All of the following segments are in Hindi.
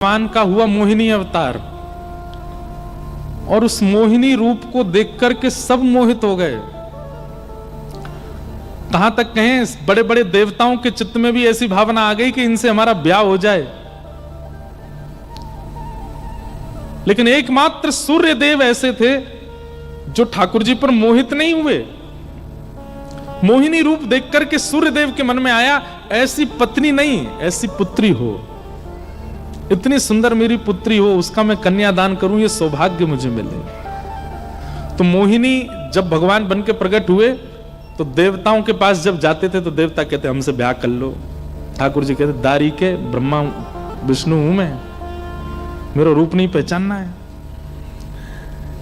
भगवान का हुआ मोहिनी अवतार, और उस मोहिनी रूप को देख करके सब मोहित हो गए। कहां तक कहें, बड़े बड़े देवताओं के चित्त में भी ऐसी भावना आ गई कि इनसे हमारा ब्याह हो जाए। लेकिन एकमात्र सूर्य देव ऐसे थे जो ठाकुर जी पर मोहित नहीं हुए। मोहिनी रूप देख करके सूर्य देव के मन में आया, ऐसी पत्नी नहीं, ऐसी पुत्री हो, इतनी सुंदर मेरी पुत्री हो, उसका मैं कन्यादान करूं, ये सौभाग्य मुझे मिले। तो मोहिनी जब भगवान बन के प्रकट हुए तो देवताओं के पास जब जाते थे तो देवता कहते हमसे ब्याह कर लो। ठाकुर जी कहते दारी के ब्रह्मा विष्णु हूं मैं, मेरा रूप नहीं पहचानना है।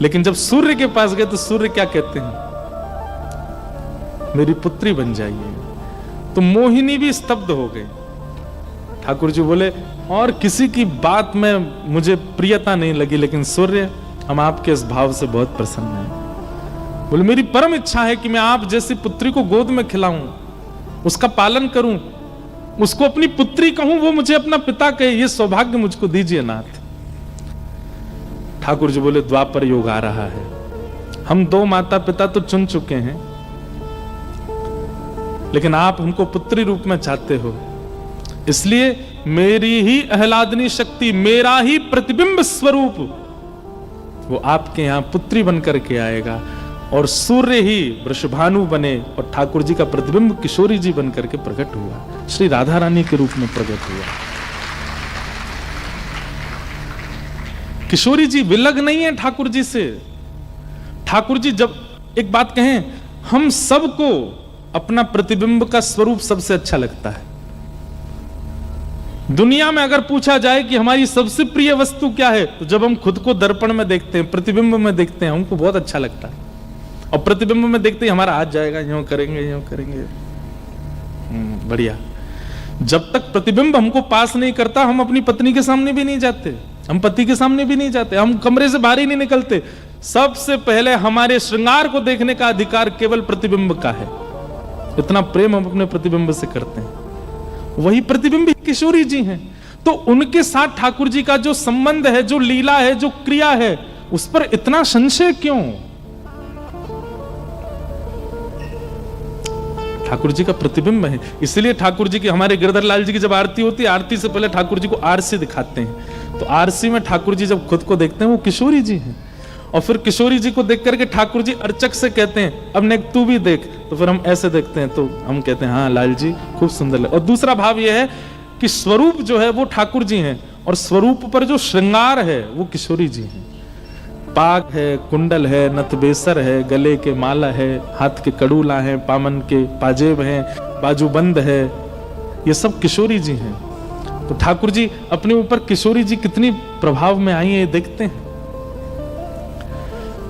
लेकिन जब सूर्य के पास गए तो सूर्य क्या कहते हैं, मेरी पुत्री बन जाइए। तो मोहिनी भी स्तब्ध हो गई। ठाकुर जी बोले और किसी की बात में मुझे प्रियता नहीं लगी, लेकिन सूर्य हम आपके इस भाव से बहुत प्रसन्न हैं। बोले मेरी परम इच्छा है कि मैं आप जैसी पुत्री को गोद में खिलाऊं, उसका पालन करूं, उसको अपनी पुत्री कहूं, वो मुझे अपना पिता कहे, ये सौभाग्य मुझको दीजिए नाथ। ठाकुर जी बोले द्वापर योग आ रहा है, हम दो माता पिता तो चुन चुके हैं, लेकिन आप हमको पुत्री रूप में चाहते हो, इसलिए मेरी ही आह्लादनी शक्ति, मेरा ही प्रतिबिंब स्वरूप वो आपके यहां पुत्री बनकर के आएगा। और सूर्य ही वृषभानु बने और ठाकुर जी का प्रतिबिंब किशोरी जी बनकर के प्रकट हुआ, श्री राधा रानी के रूप में प्रकट हुआ। किशोरी जी विलग नहीं है ठाकुर जी से। ठाकुर जी जब एक बात कहें, हम सबको अपना प्रतिबिंब का स्वरूप सबसे अच्छा लगता है। दुनिया में अगर पूछा जाए कि हमारी सबसे प्रिय वस्तु क्या है, तो जब हम खुद को दर्पण में देखते हैं, प्रतिबिंब में देखते हैं, हमको बहुत अच्छा लगता है। और प्रतिबिंब में देखते ही हमारा हाथ जाएगा, यूं करेंगे यूं करेंगे, बढ़िया। जब तक प्रतिबिंब हमको पास नहीं करता, हम अपनी पत्नी के सामने भी नहीं जाते, हम पति के सामने भी नहीं जाते, हम कमरे से बाहर ही नहीं निकलते। सबसे पहले हमारे श्रृंगार को देखने का अधिकार केवल प्रतिबिंब का है। इतना प्रेम हम अपने प्रतिबिंब से करते हैं। वही प्रतिबिंब किशोरी जी हैं। तो उनके साथ ठाकुर जी का जो संबंध है, जो लीला है, जो क्रिया है, उस पर इतना संशय क्यों? ठाकुर जी का प्रतिबिंब है, इसलिए ठाकुर जी की, हमारे गिरधर लाल जी की जब आरती होती है, आरती से पहले ठाकुर जी को आरसी दिखाते हैं। तो आरसी में ठाकुर जी जब खुद को देखते हैं, वो किशोरी जी हैं। और फिर किशोरी जी को देख करके ठाकुर जी अर्चक से कहते हैं अब नेक तू भी देख। तो फिर हम ऐसे देखते हैं, तो हम कहते हैं हाँ लाल जी खूब सुंदर लगे। और दूसरा भाव यह है कि स्वरूप जो है वो ठाकुर जी हैं, और स्वरूप पर जो श्रृंगार है वो किशोरी जी हैं। पाग है, कुंडल है, नथबेसर है, गले के माला है, हाथ के कड़ूला है, पामन के पाजेब हैं, बाजूबंद है, ये सब किशोरी जी हैं। तो ठाकुर जी अपने ऊपर किशोरी जी कितनी प्रभाव में आई है, देखते हैं।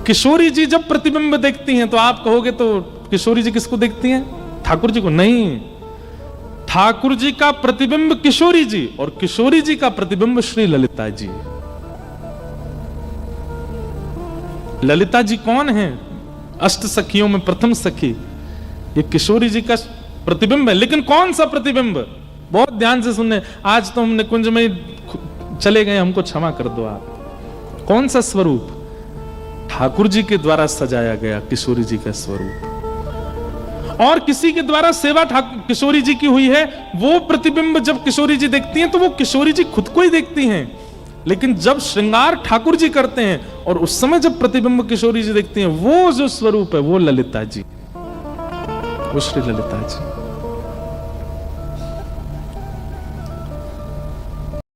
किशोरी जी जब प्रतिबिंब देखती हैं तो आप कहोगे तो किशोरी जी किसको देखती हैं? ठाकुर जी को नहीं, ठाकुर जी का प्रतिबिंब किशोरी जी, और किशोरी जी का प्रतिबिंब श्री ललिता जी। ललिता जी कौन है? अष्ट सखियों में प्रथम सखी, ये किशोरी जी का प्रतिबिंब है। लेकिन कौन सा प्रतिबिंब? बहुत ध्यान से सुनने, आज तो हम निकुंज में चले गए, हमको क्षमा कर दो आप। कौन सा स्वरूप? ठाकुर जी के द्वारा सजाया गया किशोरी जी का स्वरूप। और किसी के द्वारा सेवा किशोरी जी की हुई है, वो प्रतिबिंब जब किशोरी जी देखती हैं तो वो किशोरी जी खुद को ही देखती हैं। लेकिन जब श्रृंगार ठाकुर जी करते हैं और उस समय जब प्रतिबिंब किशोरी जी देखती हैं, वो जो स्वरूप है वो ललिता जी, वो श्री ललिता जी।